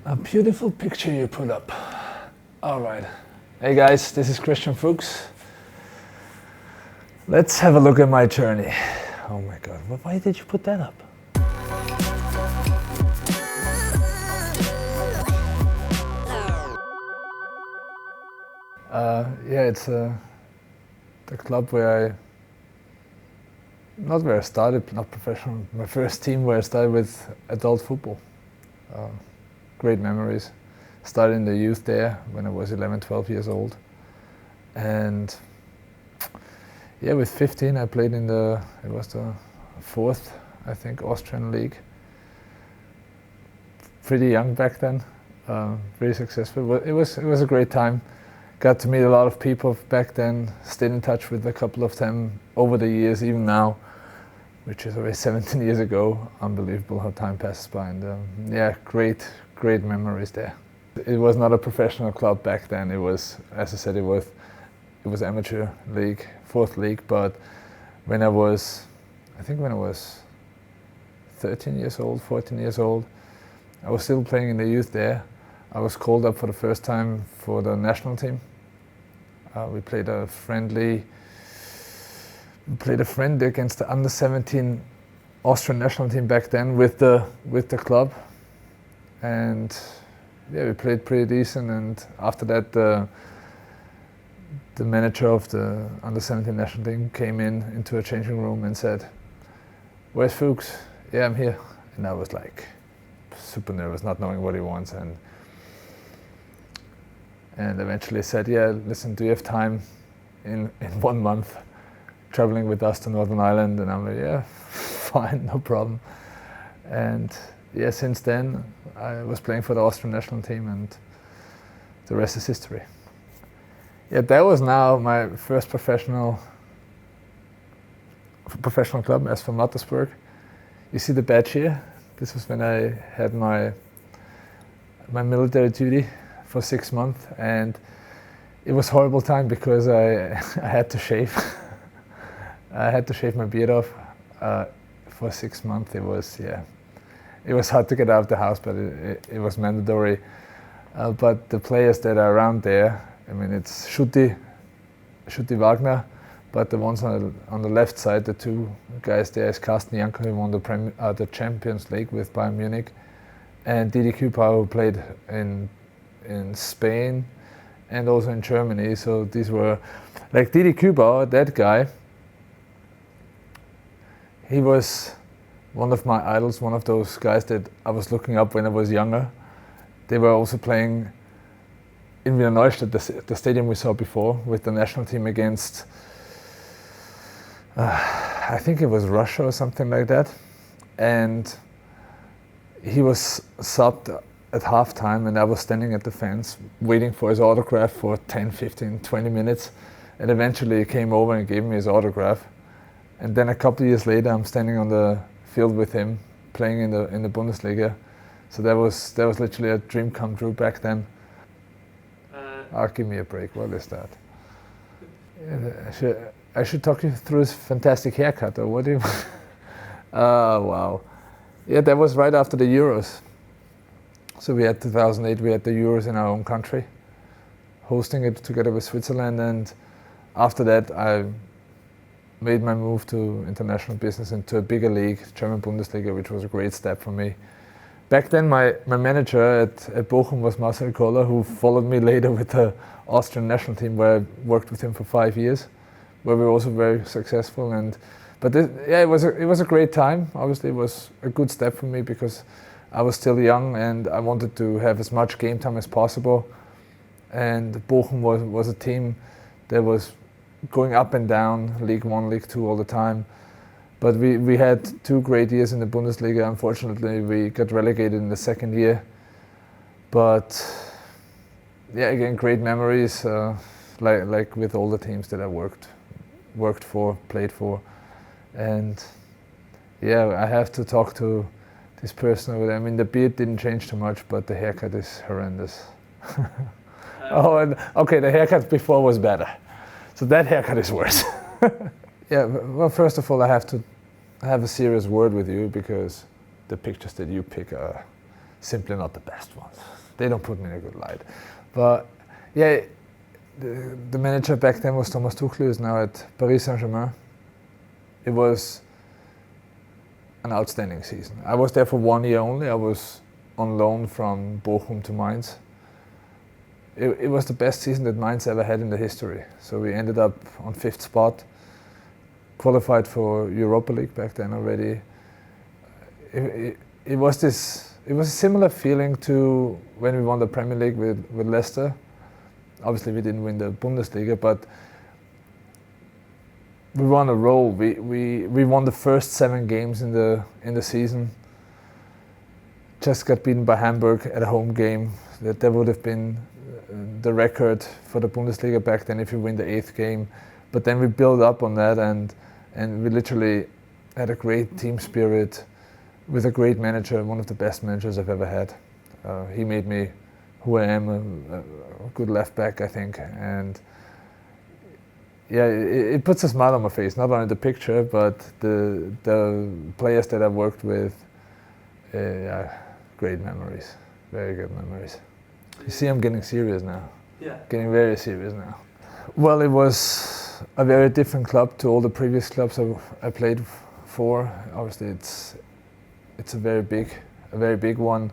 A beautiful picture you put up. All right. Hey guys, this is Christian Fuchs. Let's have a look at my journey. Oh my God, why did you put that up? It's the club not where I started, not professional, my first team where I started with adult football. Great memories. Started in the youth there when I was 11, 12 years old. And with 15 I played in it was the fourth, I think, Austrian league. Pretty young back then, very successful. It was a great time. Got to meet a lot of people back then, stayed in touch with a couple of them over the years, even now, which is already 17 years ago. Unbelievable how time passes by, and great memories there. It was not a professional club back then. It was, as I said, it was amateur league, fourth league. But when I was 13 years old, 14 years old, I was still playing in the youth there. I was called up for the first time for the national team. We played a friendly against the under-17 Austrian national team back then with the club, and we played pretty decent. And after that, the manager of the under-17 national team came into a changing room and said, "Where's Fuchs?" "Yeah, I'm here." And I was like super nervous, not knowing what he wants, and eventually said, "Yeah, listen, do you have time in 1 month traveling with us to Northern Ireland?" And I'm like, "Yeah, fine, no problem." And since then I was playing for the Austrian national team, and the rest is history. That was now my first professional club, as for Mattersburg. You see the badge here? This was when I had my military duty for 6 months, and it was a horrible time because I had to shave. I had to shave my beard off for 6 months. It was hard to get out of the house, but it was mandatory. But the players that are around there, I mean, it's Schutti Wagner, but the ones on the left side, the two guys there, is Carsten Janker, who won the Champions League with Bayern Munich, and Didi Kübauer, who played in Spain and also in Germany. So these were, like Didi Kübauer, that guy, he was one of my idols, one of those guys that I was looking up when I was younger. They were also playing in Wiener Neustadt, the stadium we saw before, with the national team against, I think it was Russia or something like that. And he was subbed at halftime, and I was standing at the fence waiting for his autograph for 10, 15, 20 minutes. And eventually he came over and gave me his autograph. And then a couple of years later, I'm standing on the field with him, playing in the Bundesliga. So that was literally a dream come true back then. Give me a break. What is that? I should talk you through his fantastic haircut, or what do you? Oh wow! Yeah, that was right after the Euros. So we had 2008. We had the Euros in our own country, hosting it together with Switzerland, and after that I made my move to international business into a bigger league, German Bundesliga, which was a great step for me. Back then, my manager at Bochum was Marcel Koller, who followed me later with the Austrian national team, where I worked with him for 5 years, where we were also very successful. It was a great time. Obviously, it was a good step for me because I was still young and I wanted to have as much game time as possible. And Bochum was a team that was going up and down, League 1, League 2 all the time. But we had 2 great years in the Bundesliga. Unfortunately, we got relegated in the second year. But again, great memories, like with all the teams that I worked for, played for. And I have to talk to this person over there. I mean, the beard didn't change too much, but the haircut is horrendous. The haircut before was better. So that haircut is worse. Well, first of all, I have to have a serious word with you because the pictures that you pick are simply not the best ones. They don't put me in a good light. But yeah, the manager back then was Thomas Tuchel, who is now at Paris Saint-Germain. It was an outstanding season. I was there for 1 year only. I was on loan from Bochum to Mainz. It was the best season that Mainz ever had in the history. So we ended up on 5th spot, qualified for Europa League back then already. It was a similar feeling to when we won the Premier League with Leicester. Obviously we didn't win the Bundesliga, but we were on a roll. We won the first 7 games in the season. Just got beaten by Hamburg at a home game. That would have been the record for the Bundesliga back then if you win the 8th game. But then we built up on that and we literally had a great team spirit with a great manager, one of the best managers I've ever had. He made me who I am, a good left back, I think. And yeah, it puts a smile on my face, not only the picture, but the players that I've worked with. Yeah, great memories, very good memories. You see, I'm getting serious now. Yeah. Getting very serious now. Well, it was a very different club to all the previous clubs I played for. Obviously, it's a very big one.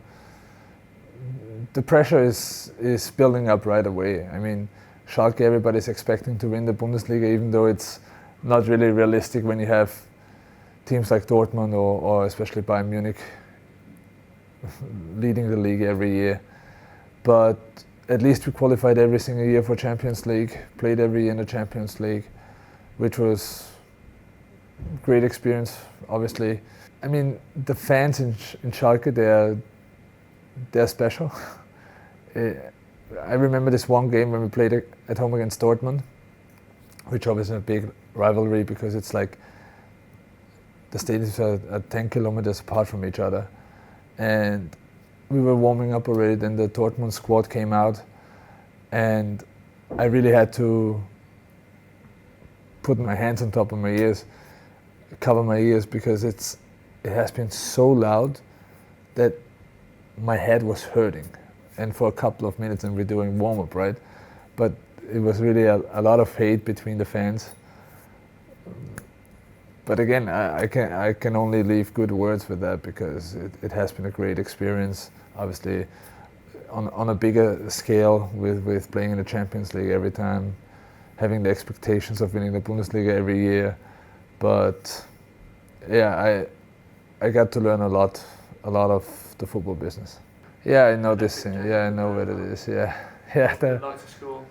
The pressure is building up right away. I mean, Schalke, everybody's expecting to win the Bundesliga, even though it's not really realistic when you have teams like Dortmund or especially Bayern Munich leading the league every year. But at least we qualified every single year for Champions League, played every year in the Champions League, which was a great experience, obviously. I mean, the fans in Schalke, they're special. I remember this one game when we played at home against Dortmund, which obviously is a big rivalry because it's like the stadiums are 10 kilometers apart from each other. And we were warming up already, then the Dortmund squad came out, and I really had to put my hands on top of my ears, cover my ears, because it has been so loud that my head was hurting. And for a couple of minutes, and we're doing warm-up, right? But it was really a lot of hate between the fans. But again, I can only leave good words with that because it has been a great experience. Obviously, on a bigger scale with playing in the Champions League every time, having the expectations of winning the Bundesliga every year. But yeah, I got to learn a lot of the football business. Yeah, I know this thing. Yeah, I know what it is. Yeah, yeah. Like to score.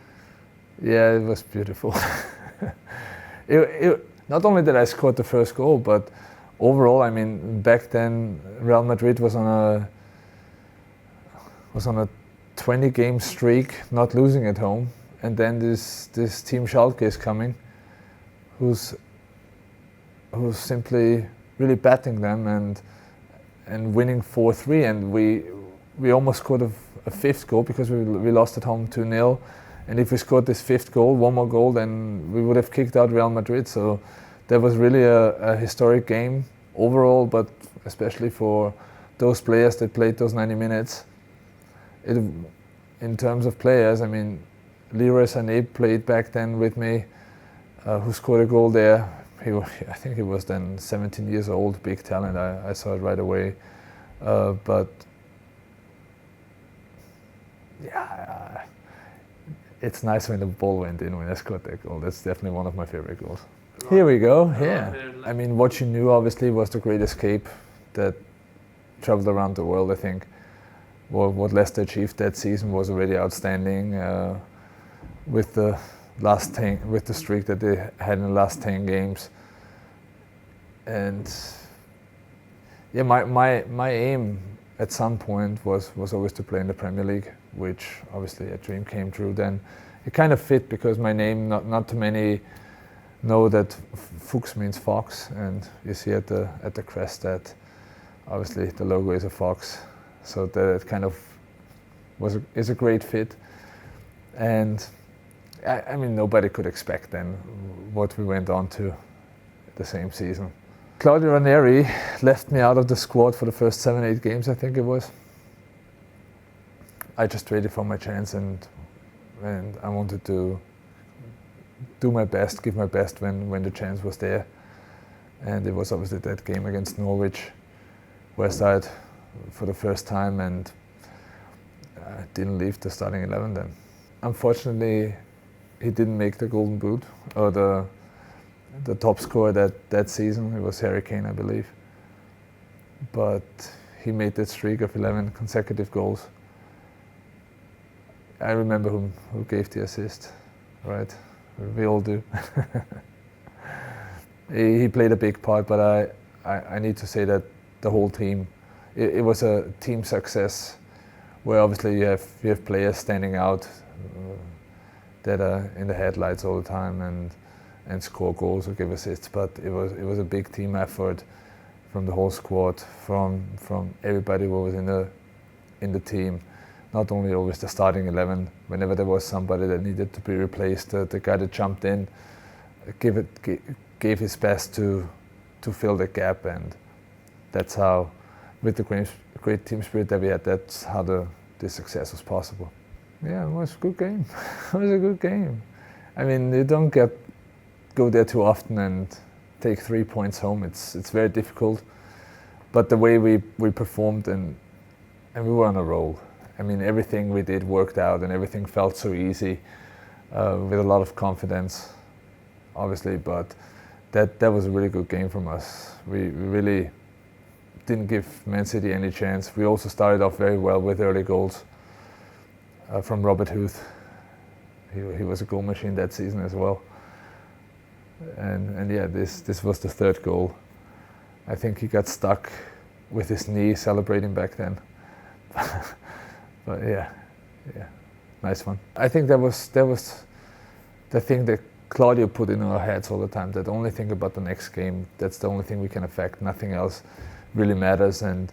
Yeah, it was beautiful. Not only that I scored the first goal, but overall, I mean, back then Real Madrid was on a 20-game streak, not losing at home, and then this team Schalke is coming, who's simply really batting them and winning 4-3, and we almost scored a 5th goal because we lost at home 2-0. And if we scored this 5th goal, one more goal, then we would have kicked out Real Madrid. So that was really a historic game overall, but especially for those players that played those 90 minutes. In terms of players, I mean, Leroy Sané played back then with me, who scored a goal there. I think he was then 17 years old, big talent. I saw it right away. But yeah, it's nice when the ball went in when I scored that goal. That's definitely one of my favorite goals. Here we go, yeah. I mean, what you knew obviously was the Great Escape that traveled around the world, I think. What Leicester achieved that season was already outstanding with the streak that they had in the last 10 games. And yeah, my aim at some point was always to play in the Premier League, which obviously a dream came true then. It kind of fit because my name, not too many know that Fuchs means fox, and you see at the crest that obviously the logo is a fox, so that kind of is a great fit. And I mean, nobody could expect then what we went on to the same season. Claudio Ranieri left me out of the squad for the first 7-8 games, I think it was. I just waited for my chance, and I wanted to do my best, give my best when the chance was there. And it was obviously that game against Norwich, where I started for the first time, and I didn't leave the starting 11 then. Unfortunately, he didn't make the Golden Boot, or the top scorer that season. It was Harry Kane, I believe. But he made that streak of 11 consecutive goals. I remember who gave the assist, right? We all do. He played a big part, but I need to say that the whole team, it was a team success, where obviously you have players standing out that are in the headlights all the time and score goals or give assists. But it was a big team effort from the whole squad, from everybody who was in the team. Not only always the starting 11. Whenever there was somebody that needed to be replaced, the guy that jumped in gave his best to fill the gap, and that's how, with the great team spirit that we had, that's how the success was possible. Yeah, it was a good game. It was a good game. I mean, you don't go there too often and take 3 points home. It's very difficult. But the way we performed and we were on a roll. I mean, everything we did worked out, and everything felt so easy, with a lot of confidence, obviously. But that was a really good game from us. We really didn't give Man City any chance. We also started off very well with early goals from Robert Huth. He was a goal machine that season as well. And yeah, this was the third goal. I think he got stuck with his knee celebrating back then. But yeah, nice one. I think that was the thing that Claudio put in our heads all the time, that only think about the next game. That's the only thing we can affect. Nothing else really matters, and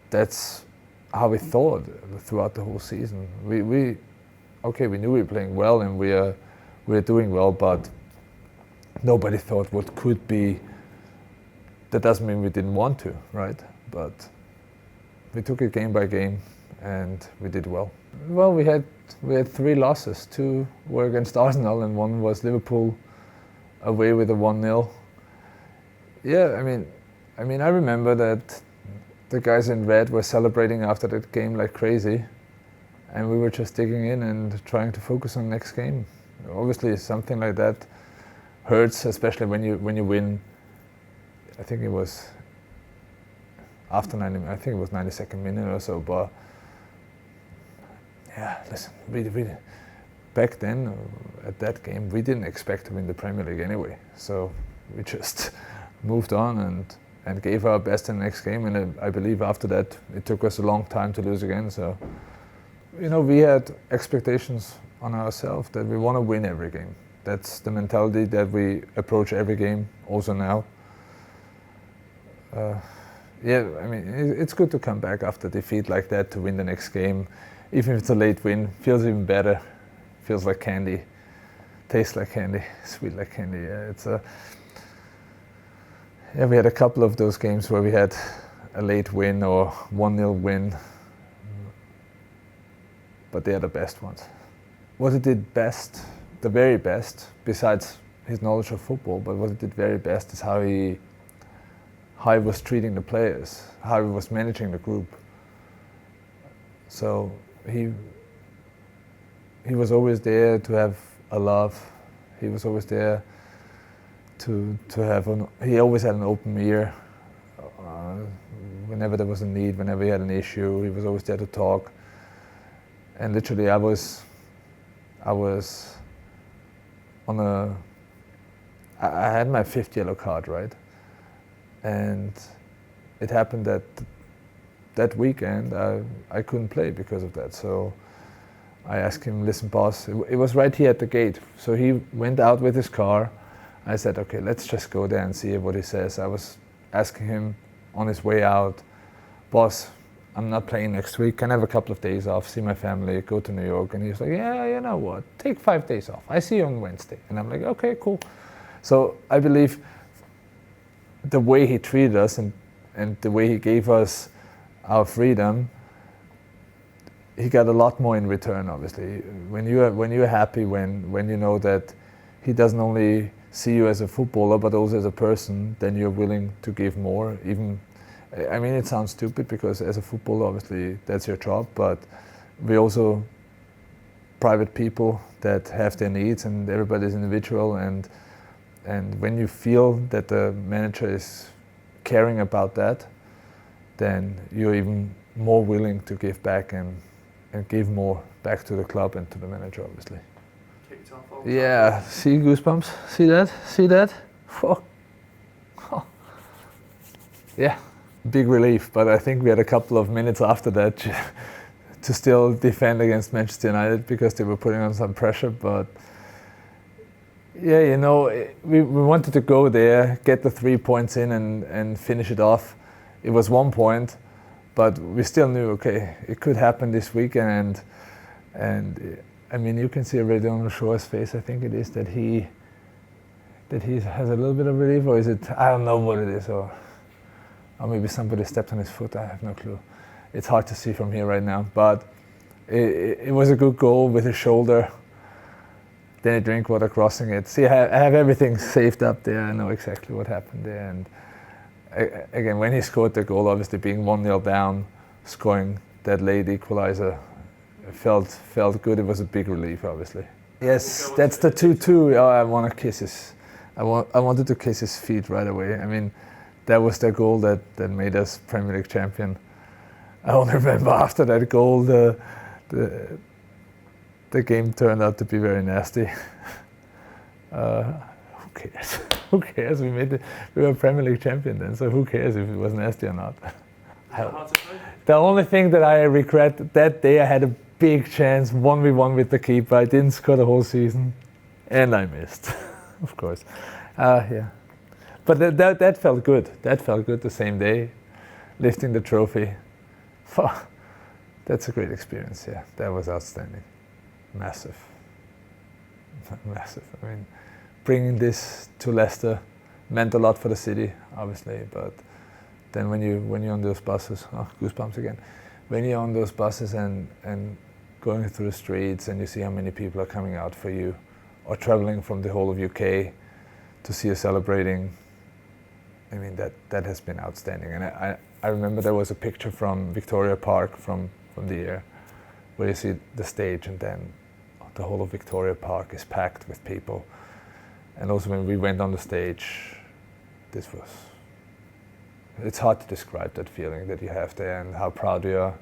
that's how we thought throughout the whole season. We knew we were playing well and we were doing well, but nobody thought what could be. That doesn't mean we didn't want to, right? But we took it game by game, and we did well. Well, we had 3 losses. 2 were against Arsenal, and 1 was Liverpool away with a 1-0. Yeah, I mean, I remember that the guys in red were celebrating after that game like crazy, and we were just digging in and trying to focus on the next game. Obviously, something like that hurts, especially when you win. I think it was after 90. I think it was 92nd minute or so. But yeah, listen, we back then at that game we didn't expect to win the Premier League anyway. So we just moved on and gave our best in the next game. And I believe after that it took us a long time to lose again. So we had expectations on ourselves that we want to win every game. That's the mentality that we approach every game also now. Yeah, I mean, it's good to come back after defeat like that to win the next game. Even if it's a late win, feels even better. Feels like candy, tastes like candy, sweet like candy. Yeah, we had a couple of those games where we had a late win or 1-0 win, but they are the best ones. What he did best, the very best, besides his knowledge of football, but what he did very best is how he was treating the players, how he was managing the group. So he was always there to have a love. He was always there to have he always had an open ear. Whenever there was a need, whenever he had an issue, he was always there to talk. And literally, I was on I had my 5th yellow card, right? And it happened that weekend I couldn't play because of that. So I asked him, listen, boss, it was right here at the gate. So he went out with his car. I said, okay, let's just go there and see what he says. I was asking him on his way out, boss, I'm not playing next week. Can I have a couple of days off, see my family, go to New York? And he's like, yeah, you know what, take 5 days off. I see you on Wednesday. And I'm like, okay, cool. So I believe the way he treated us and the way he gave us our freedom he got a lot more in return. Obviously, when you're happy, when you know that he doesn't only see you as a footballer but also as a person, then you're willing to give more. Even, I mean, it sounds stupid because as a footballer, obviously that's your job, but we also private people that have their needs, and everybody's individual, and when you feel that the manager is caring about that, then you're even more willing to give back and give more back to the club and to the manager, obviously. Kicked off all Yeah, see goosebumps? See that? Oh. Oh. Yeah, big relief, but I think we had a couple of minutes after that to still defend against Manchester United because they were putting on some pressure, but yeah, you know, we wanted to go there, get the 3 points in and finish it off. It was 1 point, but we still knew, okay, it could happen this weekend, and I mean, you can see already on Shaw's face, I think it is, that he has a little bit of relief, or is it, I don't know what it is, or maybe somebody stepped on his foot, I have no clue. It's hard to see from here right now, but it was a good goal with his shoulder. Then he drank water crossing it. See, I have everything saved up there. I know exactly what happened there. And again, when he scored the goal, obviously being 1-0 down, scoring that late equalizer, felt good. It was a big relief, obviously. Yes, that's the 2-2. Oh, I want to kiss his. I wanted to kiss his feet right away. I mean, that was the goal that made us Premier League champion. I only remember after that goal, the game turned out to be very nasty. Who cares? Who cares? We were Premier League champion then, so who cares if it was nasty or not? The only thing that I regret, that day I had a big chance, 1v1 with the keeper. I didn't score the whole season, and I missed, of course. Yeah, but that felt good. That felt good the same day, lifting the trophy. That's a great experience. Yeah, that was outstanding. Massive. I mean, bringing this to Leicester meant a lot for the city, obviously, but then when you're on those buses, goosebumps again, when you're on those buses and going through the streets and you see how many people are coming out for you, or traveling from the whole of UK to see you celebrating, I mean, that has been outstanding. And I remember there was a picture from Victoria Park from the air, where you see the stage, and then the whole of Victoria Park is packed with people. And also when we went on the stage, it's hard to describe that feeling that you have there, and how proud you are,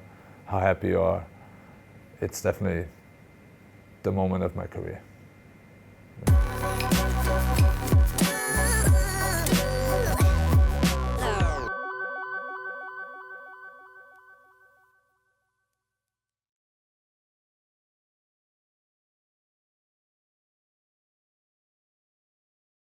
how happy you are. It's definitely the moment of my career.